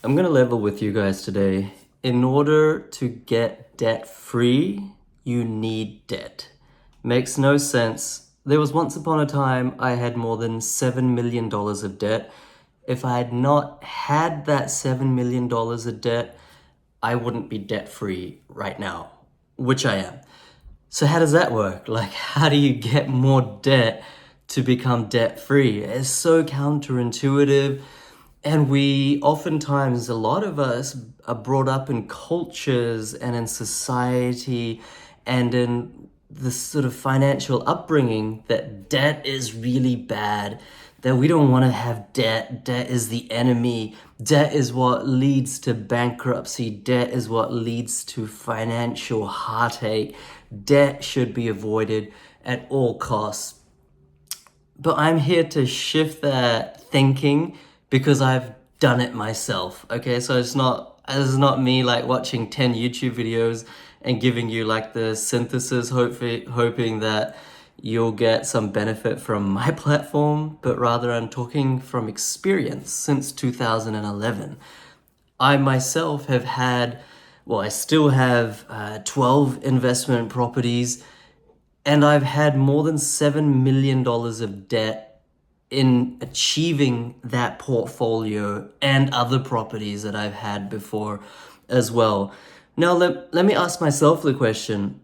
I'm gonna level with you guys today. In order to get debt free, you need debt. Makes no sense. There was once upon a time I had more than $7 million of debt. If I had not had that $7 million of debt, I wouldn't be debt free right now, which I am. So how does that work? Like, how do you get more debt to become debt free? It's so counterintuitive. And we oftentimes, a lot of us are brought up in cultures and in society and in this sort of financial upbringing that debt is really bad, that we don't want to have debt. Debt is the enemy. Debt is what leads to bankruptcy. Debt is what leads to financial heartache. Debt should be avoided at all costs. But I'm here to shift that thinking because I've done it myself. Okay, so this is not me like watching 10 YouTube videos and giving you like the synthesis, hoping that you'll get some benefit from my platform, but rather I'm talking from experience since 2011. I myself have had, well, I still have 12 investment properties, and I've had more than $7 million of debt in achieving that portfolio and other properties that I've had before as well. Now, let me ask myself the question.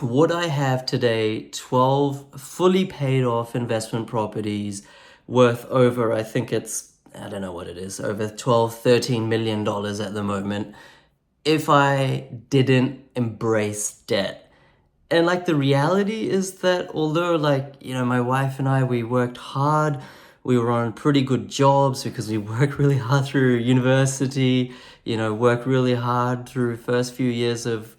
Would I have today 12 fully paid off investment properties worth over, I think it's, I don't know what it is, over 12, $13 million at the moment, if I didn't embrace debt? And like the reality is that although my wife and I, we worked hard, we were on pretty good jobs because we worked really hard through university, worked really hard through first few years of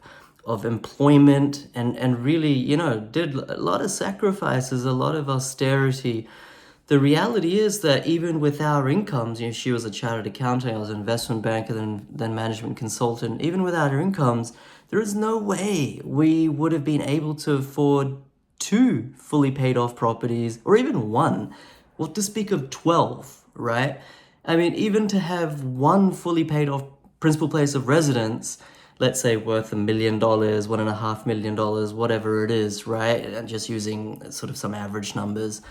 employment and really, did a lot of sacrifices, a lot of austerity. The reality is that even with our incomes, she was a chartered accountant, I was an investment banker, then management consultant. Even without our incomes, there is no way we would have been able to afford two fully paid off properties, or even one. What to speak of 12, right? I mean, even to have one fully paid off principal place of residence, let's say worth $1 million, $1.5 million, whatever it is, right? And just using sort of some average numbers,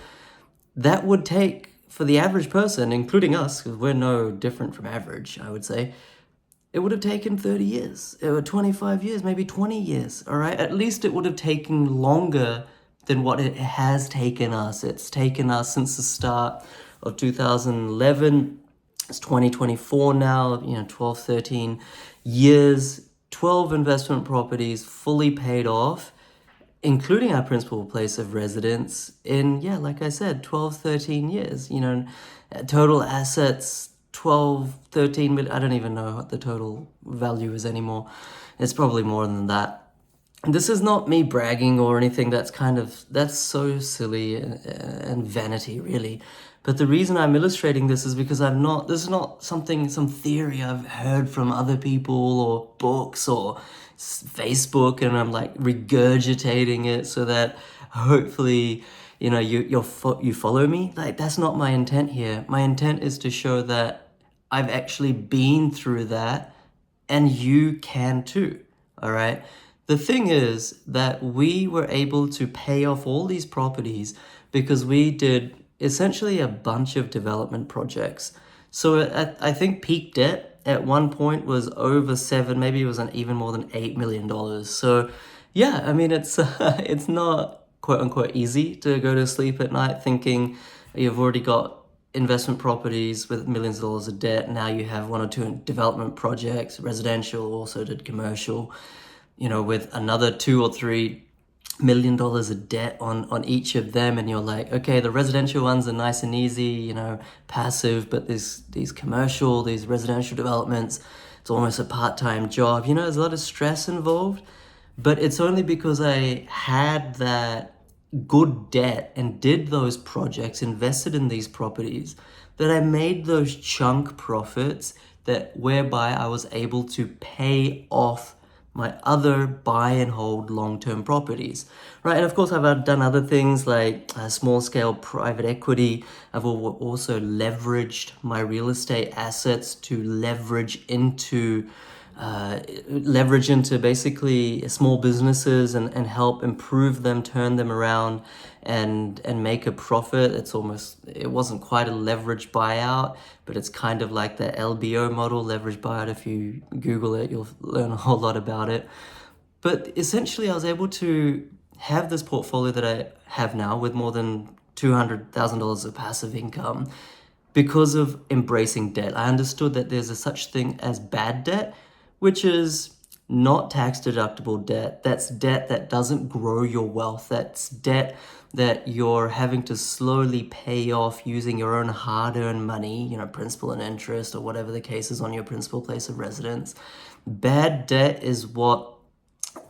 that would take, for the average person, including us, because we're no different from average, I would say, it would have taken 30 years, 25 years, maybe 20 years, all right? At least it would have taken longer than what it has taken us. It's taken us since the start of 2011. It's 2024 now, 12, 13 years, 12 investment properties fully paid off, including our principal place of residence in, like I said, 12, 13 years, total assets, 12, 13 million. I don't even know what the total value is anymore. It's probably more than that. This is not me bragging or anything. That's so silly and vanity, really. But the reason I'm illustrating this is because this is not some theory I've heard from other people or books or Facebook, and I'm like regurgitating it so that hopefully, you follow me. Like, that's not my intent here. My intent is to show that I've actually been through that and you can too. All right. The thing is that we were able to pay off all these properties because we did essentially a bunch of development projects. So I think peak debt at one point was over seven, maybe it was even more than $8 million. So yeah, I mean, it's not quote unquote easy to go to sleep at night thinking you've already got investment properties with millions of dollars of debt. Now you have one or two development projects, residential, also did commercial, with another $2 or $3 million of debt on each of them, and you're like, okay, the residential ones are nice and easy, passive, but these commercial, these residential developments, it's almost a part-time job. There's a lot of stress involved, but it's only because I had that good debt and did those projects, invested in these properties, that I made those chunk profits that whereby I was able to pay off my other buy and hold long-term properties, right? And of course, I've done other things like small-scale private equity. I've also leveraged my real estate assets to leverage into basically small businesses and help improve them, turn them around, and make a profit. It wasn't quite a leverage buyout, but it's kind of like the LBO model, leverage buyout. If you Google it, you'll learn a whole lot about it. But essentially, I was able to have this portfolio that I have now with more than $200,000 of passive income because of embracing debt. I understood that there's a such thing as bad debt, which is not tax deductible debt. That's debt that doesn't grow your wealth. That's debt that you're having to slowly pay off using your own hard-earned money, principal and interest, or whatever the case is on your principal place of residence. Bad debt is what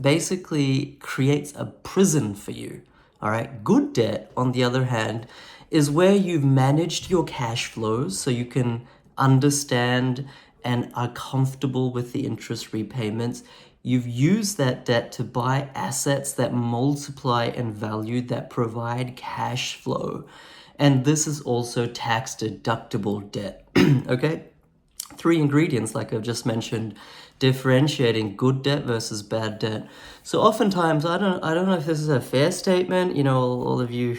basically creates a prison for you. All right. Good debt, on the other hand, is where you've managed your cash flows so you can understand and are comfortable with the interest repayments. You've used that debt to buy assets that multiply in value, that provide cash flow. And this is also tax deductible debt. Okay? 3 ingredients, like I've just mentioned, differentiating good debt versus bad debt. So oftentimes, I don't know if this is a fair statement. All of you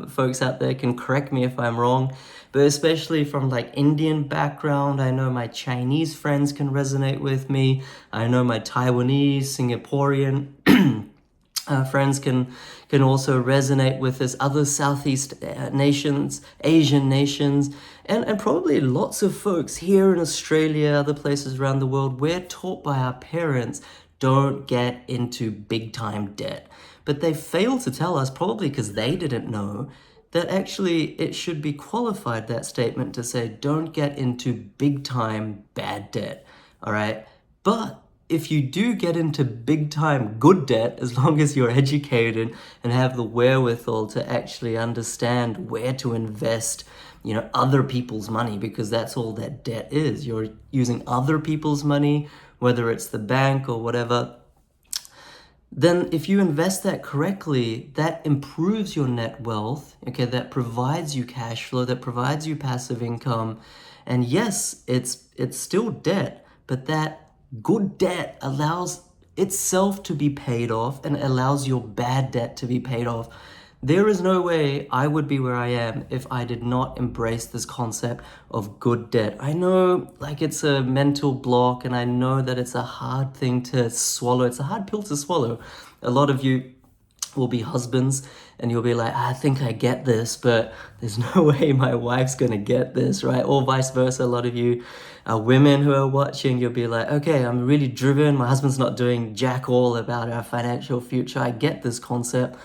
folks out there can correct me if I'm wrong, but especially from like Indian background, I know my Chinese friends can resonate with me. I know my Taiwanese, Singaporean friends can also resonate with this, other Southeast nations, Asian nations, and probably lots of folks here in Australia, other places around the world. We're taught by our parents, don't get into big time debt. But they fail to tell us, probably because they didn't know, that actually it should be qualified, that statement, to say don't get into big time bad debt. All right. But if you do get into big time good debt, as long as you're educated and have the wherewithal to actually understand where to invest, other people's money, because that's all that debt is. You're using other people's money, whether it's the bank or whatever. Then if you invest that correctly, that improves your net wealth, okay, that provides you cash flow, that provides you passive income. And yes, it's still debt, but that good debt allows itself to be paid off and allows your bad debt to be paid off. There is no way I would be where I am if I did not embrace this concept of good debt. I know it's a mental block, and I know that it's a hard thing to swallow. It's a hard pill to swallow. A lot of you will be husbands and you'll be like, I think I get this, but there's no way my wife's gonna get this, right? Or vice versa. A lot of you are women who are watching, you'll be like, okay, I'm really driven. My husband's not doing jack all about our financial future. I get this concept.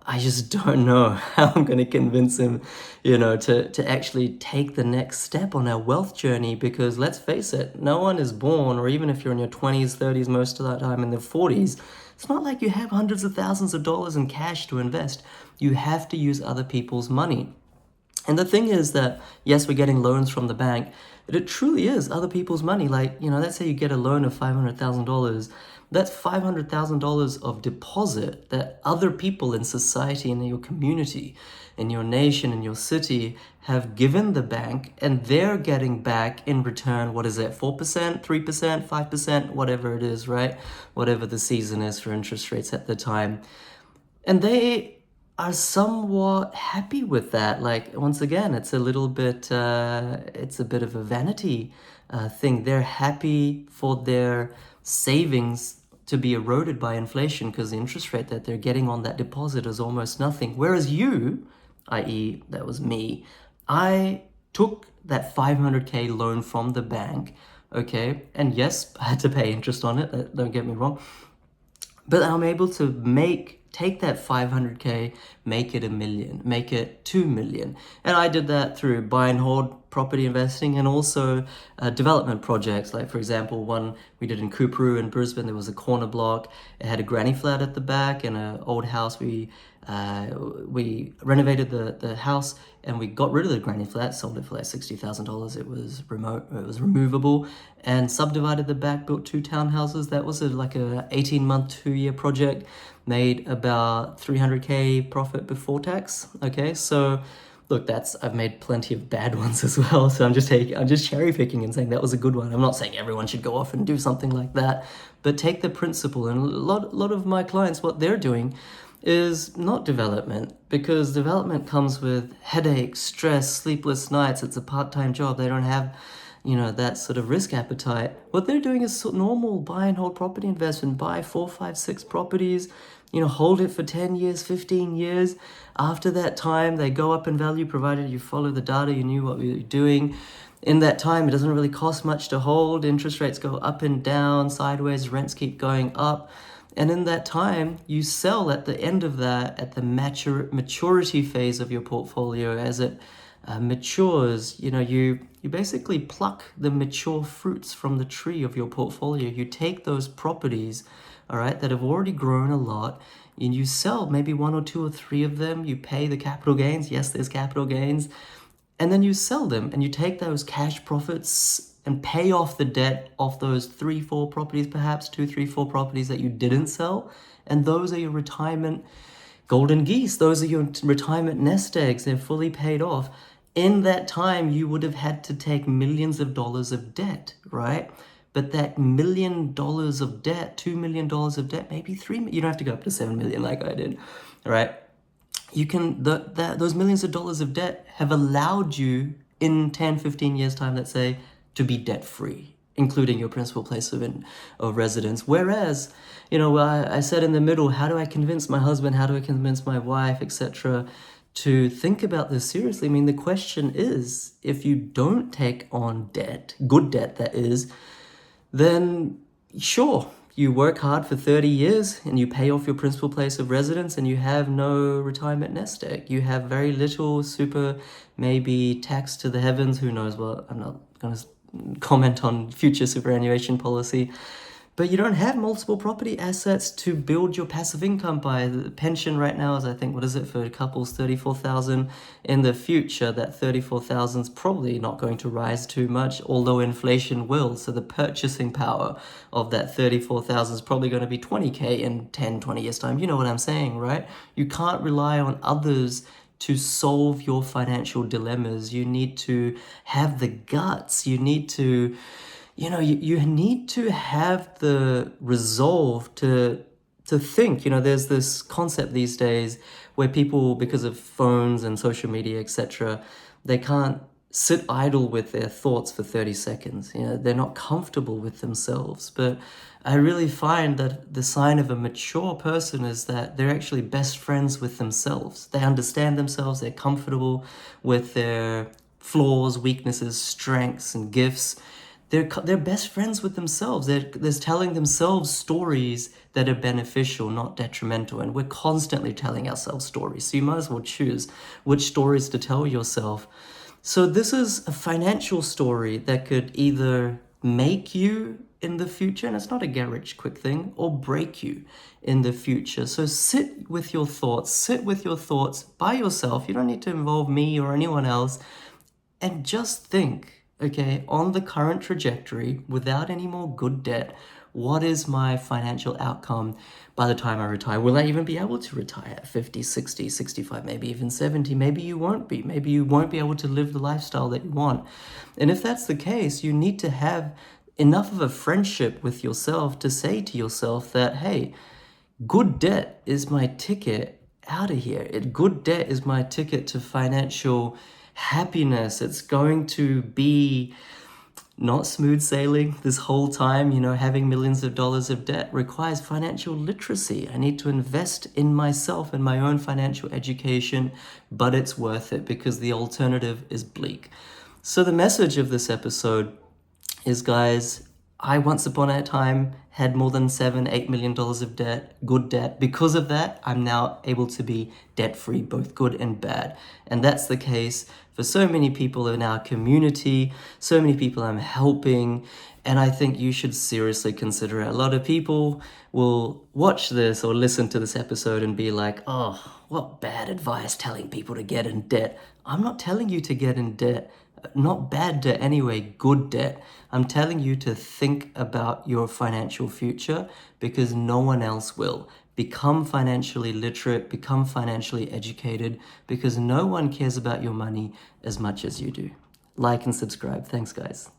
I just don't know how I'm going to convince him, to actually take the next step on our wealth journey, because let's face it, no one is born, or even if you're in your 20s, 30s, most of that time in their 40s, it's not like you have hundreds of thousands of dollars in cash to invest. You have to use other people's money. And the thing is that, yes, we're getting loans from the bank, but it truly is other people's money. Let's say you get a loan of $500,000. That's $500,000 of deposit that other people in society, in your community, in your nation, in your city have given the bank, and they're getting back in return, what is it, 4%, 3%, 5%, whatever it is, right? Whatever the season is for interest rates at the time. And they are somewhat happy with that. Once again, it's a little bit, it's a bit of a vanity thing. They're happy for their savings to be eroded by inflation because the interest rate that they're getting on that deposit is almost nothing. Whereas you, i.e., that was me, I took that 500K loan from the bank, okay? And yes, I had to pay interest on it, don't get me wrong. But I'm able to take that 500K, make it $1 million, make it $2 million. And I did that through buy and hold property investing and also development projects. Like, for example, one we did in Coorparoo in Brisbane, there was a corner block. It had a granny flat at the back and an old house. We renovated the house and we got rid of the granny flat, sold it for like $60,000. It was removable, and subdivided the back, built 2 townhouses. That was like a 18-month, 2-year project. Made about $300K profit before tax. Okay, so look, I've made plenty of bad ones as well. So I'm just cherry picking and saying that was a good one. I'm not saying everyone should go off and do something like that, but take the principle. And a lot of my clients, what they're doing is not development, because development comes with headaches, stress, sleepless nights. It's a part-time job. They don't have, that sort of risk appetite. What they're doing is normal buy and hold property investment. Buy 4, 5, 6 properties, hold it for 10 years, 15 years. After that time, they go up in value, provided you follow the data, you knew what you were doing. In that time, it doesn't really cost much to hold. Interest rates go up and down, sideways, rents keep going up. And in that time, you sell at the end of that, at the maturity phase of your portfolio. As it matures, you basically pluck the mature fruits from the tree of your portfolio. You take those properties, all right, that have already grown a lot, and you sell maybe 1 or 2 or 3 of them. You pay the capital gains. Yes, there's capital gains. And then you sell them and you take those cash profits and pay off the debt of those 3, 4 properties, perhaps 2, 3, 4 properties that you didn't sell. And those are your retirement golden geese. Those are your retirement nest eggs. They're fully paid off. In that time, you would have had to take millions of dollars of debt, right? But that $1 million of debt, $2 million of debt, maybe 3 million, you don't have to go up to 7 million like I did, right? You can, those millions of dollars of debt have allowed you in 10, 15 years time, let's say, to be debt free, including your principal place of residence. Whereas, I said in the middle, how do I convince my husband? How do I convince my wife, etc., to think about this seriously? I mean, the question is, if you don't take on debt, good debt that is, then sure, you work hard for 30 years and you pay off your principal place of residence and you have no retirement nest egg. You have very little super, maybe tax to the heavens. Who knows what? I'm not going to comment on future superannuation policy. But you don't have multiple property assets to build your passive income by. The pension right now is, I think, what is it for couples, $34,000. In the future, that $34,000 is probably not going to rise too much, although inflation will. So the purchasing power of that $34,000 is probably going to be $20K in 10, 20 years time. You know what I'm saying, right? You can't rely on others to solve your financial dilemmas. You need to have the guts. You need to you need to have the resolve to think. There's this concept these days where people, because of phones and social media, etc., they can't sit idle with their thoughts for 30 seconds. They're not comfortable with themselves. But I really find that the sign of a mature person is that they're actually best friends with themselves. They understand themselves. They're comfortable with their flaws, weaknesses, strengths, and gifts. They're best friends with themselves. They're telling themselves stories that are beneficial, not detrimental. And we're constantly telling ourselves stories. So you might as well choose which stories to tell yourself. So this is a financial story that could either make you in the future, and it's not a get rich quick thing, or break you in the future. So sit with your thoughts by yourself. You don't need to involve me or anyone else. And just think, okay, on the current trajectory, without any more good debt, what is my financial outcome by the time I retire? Will I even be able to retire at 50, 60, 65, maybe even 70? Maybe you won't be. Maybe you won't be able to live the lifestyle that you want. And if that's the case, you need to have enough of a friendship with yourself to say to yourself that, hey, good debt is my ticket out of here. Good debt is my ticket to financial happiness. It's going to be not smooth sailing this whole time. Having millions of dollars of debt requires financial literacy. I need to invest in myself and my own financial education, but it's worth it because the alternative is bleak. So the message of this episode is, guys, I once upon a time had more than $7-8 million of debt, good debt. Because of that, I'm now able to be debt free, both good and bad. And that's the case for so many people in our community, so many people I'm helping. And I think you should seriously consider it. A lot of people will watch this or listen to this episode and be like, oh, what bad advice telling people to get in debt. I'm not telling you to get in debt. Not bad debt anyway, good debt. I'm telling you to think about your financial future because no one else will. Become financially literate, become financially educated because no one cares about your money as much as you do. Like and subscribe. Thanks, guys.